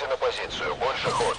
на позицию. Больше ход.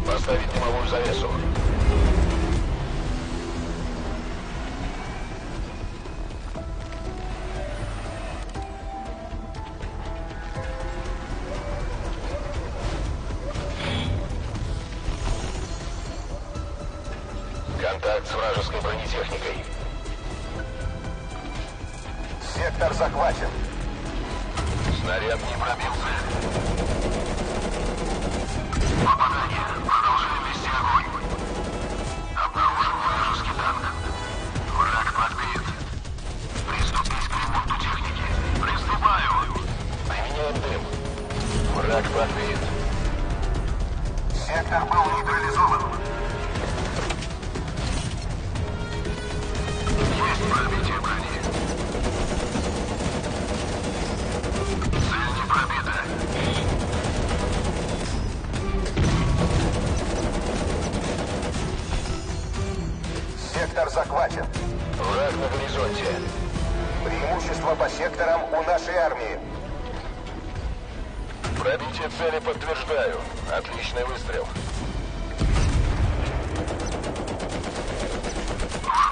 Поставить дымовую завесу. Контакт с вражеской бронетехникой. Сектор захвачен. Снаряд не пробился. Попадание. Продолжаем вести огонь. Обнаружен вражеский танк. Враг подбит. Приступить к ремонту техники. Приступаю. Применяем дым. Враг подбит. Сектор был нейтрализован. Есть пробитие брони. Цель не пробита. Сектор захвачен. Враг на горизонте. Преимущество по секторам у нашей армии. Пробитие цели подтверждаю. Отличный выстрел.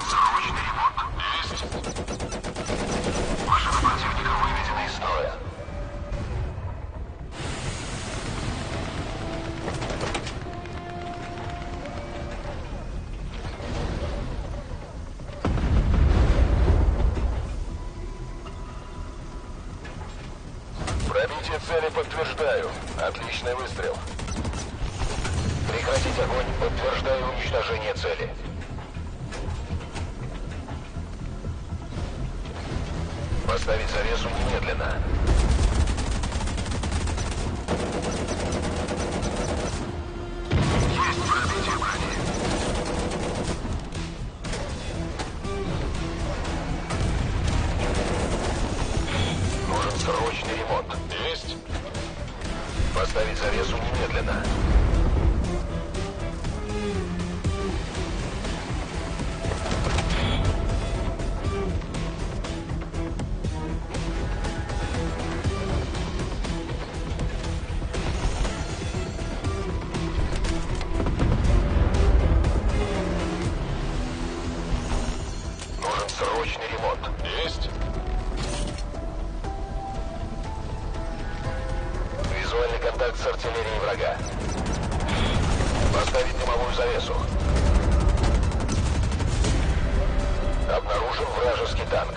Срочный ремонт. Есть. Машина противника выведена из строя. Пробитие цели подтверждаю. Отличный выстрел. Прекратить огонь. Подтверждаю уничтожение цели. Поставить завесу немедленно. Есть пробитие брони. Нужен срочный ремонт. Есть. Поставить завесу немедленно. артиллерии врага. Поставить дымовую завесу. Обнаружен вражеский танк.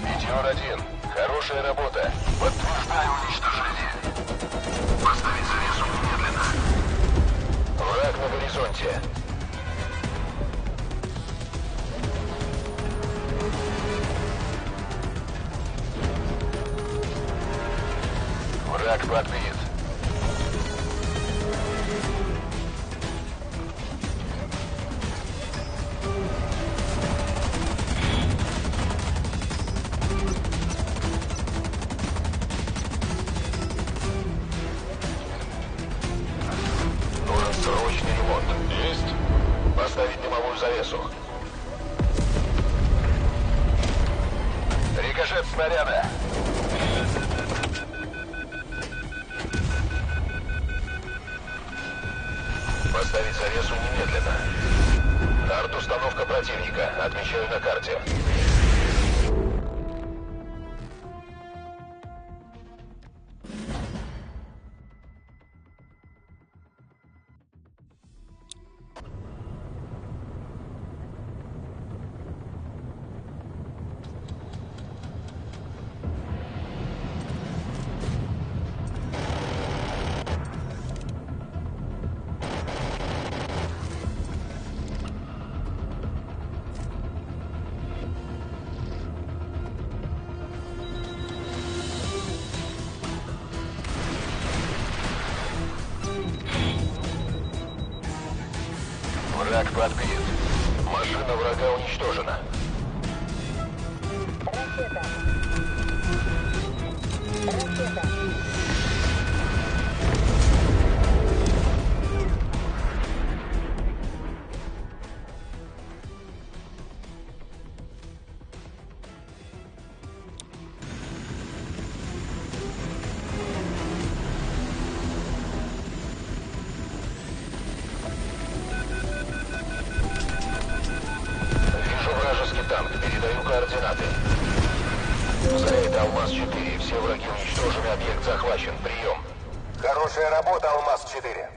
Метеор-1. Хорошая работа. Подтверждаю уничтожение. Поставить завесу немедленно. Враг на горизонте. Враг подбит. Нужен срочный ремонт. Есть. Поставить дымовую завесу. Рикошет снаряда. Поставить завесу немедленно. Арт-установка противника. Отмечаю на карте. Враг подбит. Машина врага уничтожена. Ракета. Ракета. Вижу вражеский танк. Передаю координаты. Заряд Алмаз-4. Все враги уничтожены. Объект захвачен. Прием. Хорошая работа, Алмаз-4.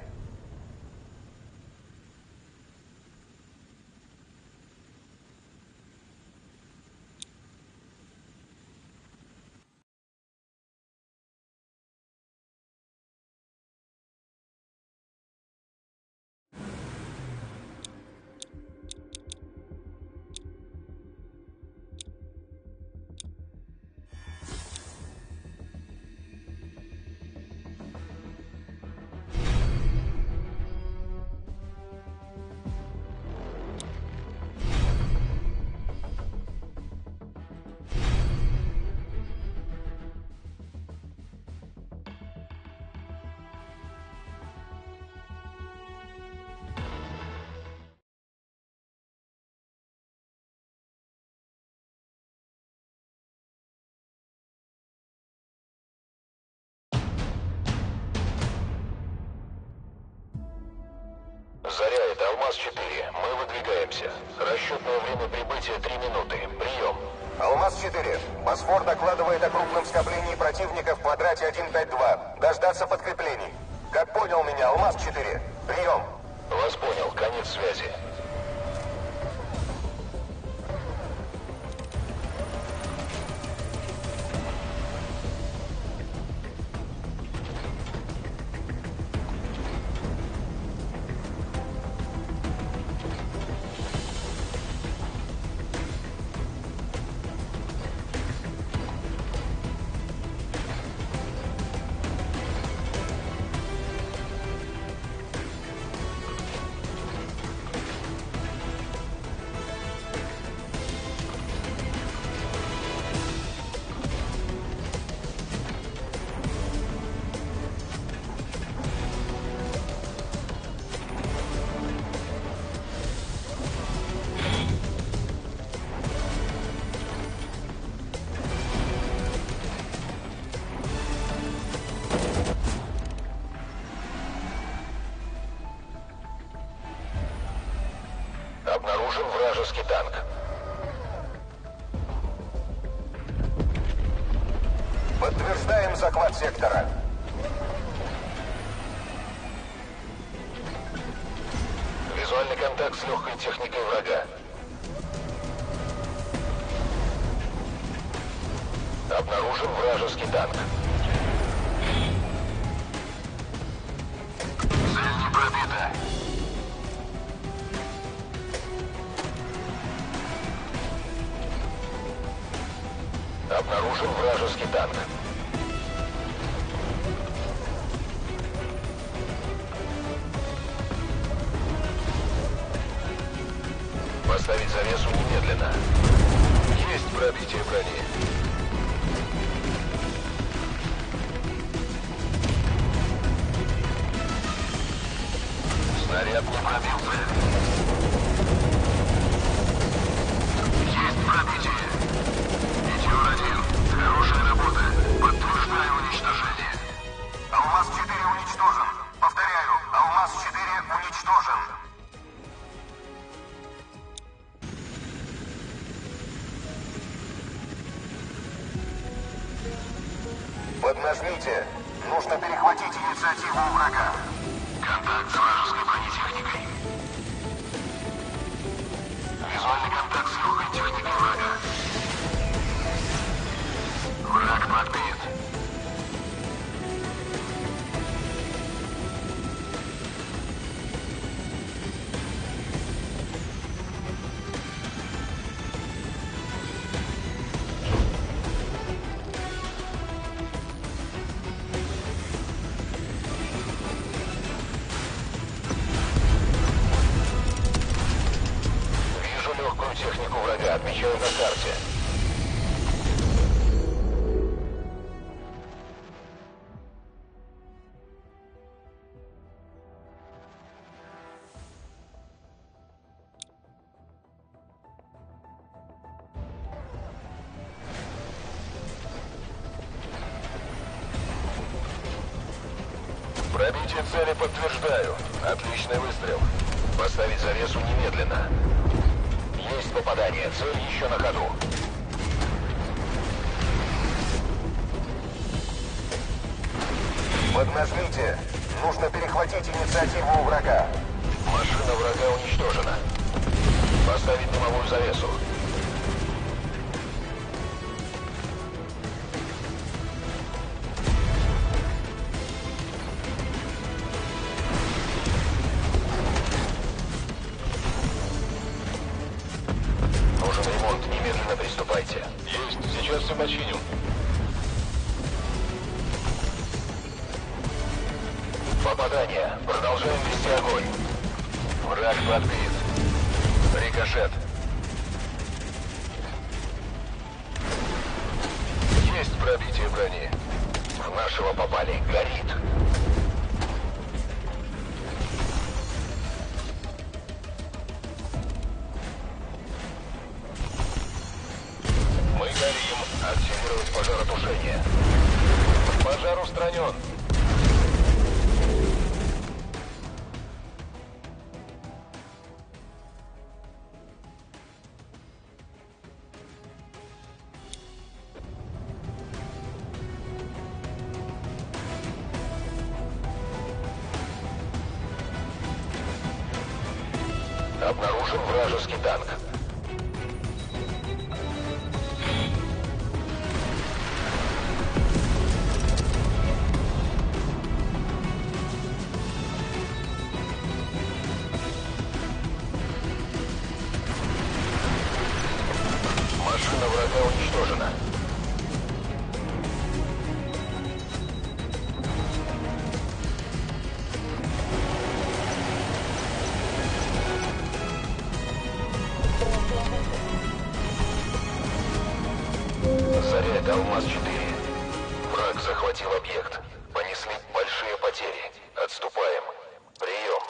Заря, это Алмаз-4. Мы выдвигаемся. Расчетное время прибытия 3 минуты. Прием. Алмаз-4. Босфор докладывает о крупном скоплении противника в квадрате 152. Дождаться подкреплений. Как понял меня, Алмаз-4. Прием. Вас понял. Конец связи. Обнаружен вражеский танк. Подтверждаем захват сектора. Визуальный контакт с легкой техникой врага. Обнаружен вражеский танк. Цель не пробита. Обнаружен вражеский танк. Поставить завесу немедленно. Есть пробитие брони. Снаряд не пробился. Есть пробитие. Метеор-1. Хорошая работа. Подтверждаю уничтожение. Алмаз-4 уничтожен. Повторяю, Алмаз-4 уничтожен. Поднажмите. Нужно перехватить инициативу у врага. Контакт с вражеской бронетехникой. Визуальный контакт с легкой техникой врага. Враг подбит. Вижу легкую технику врага. Отмечаю на карте. Пробитие цели подтверждаю. Отличный выстрел. Поставить завесу немедленно. Есть попадание. Цель еще на ходу. Поднажмите. Нужно перехватить инициативу у врага. Машина врага уничтожена. Поставить дымовую завесу. Нужен ремонт. Немедленно приступайте. Есть. Сейчас все починю. Попадание. Продолжаем вести огонь. Враг подбит. Рикошет. Есть пробитие брони. В нашего попали. Горит. Мы горим. Активировать пожаротушение. Пожар устранен. Обнаружен вражеский танк. Машина врага уничтожена. Заряд Алмаз-4. Враг захватил объект. Понесли большие потери. Отступаем. Прием.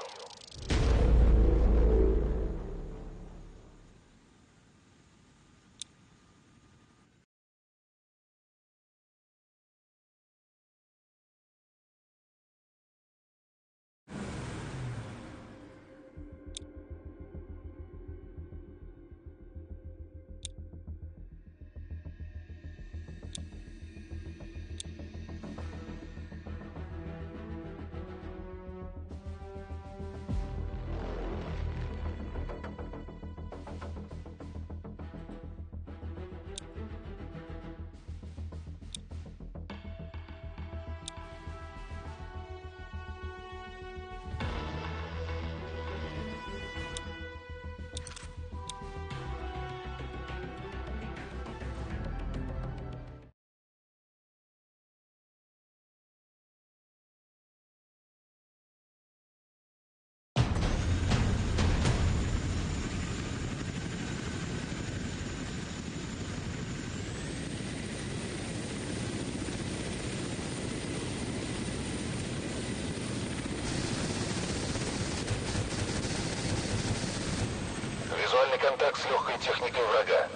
контакт с легкой техникой врага.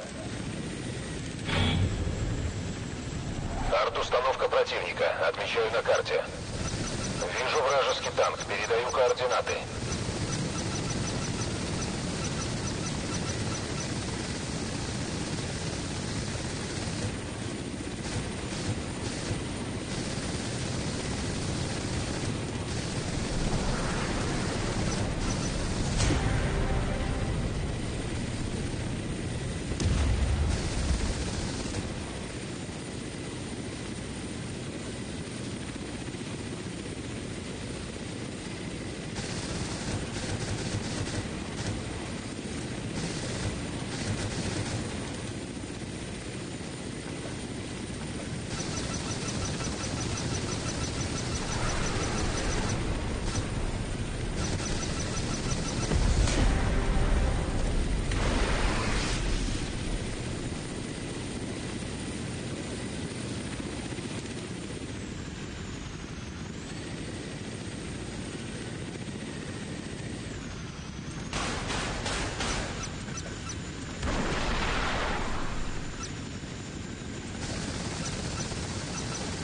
Арт-установка противника. Отмечаю на карте. Вижу вражеский танк. Передаю координаты.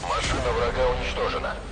Машина врага уничтожена.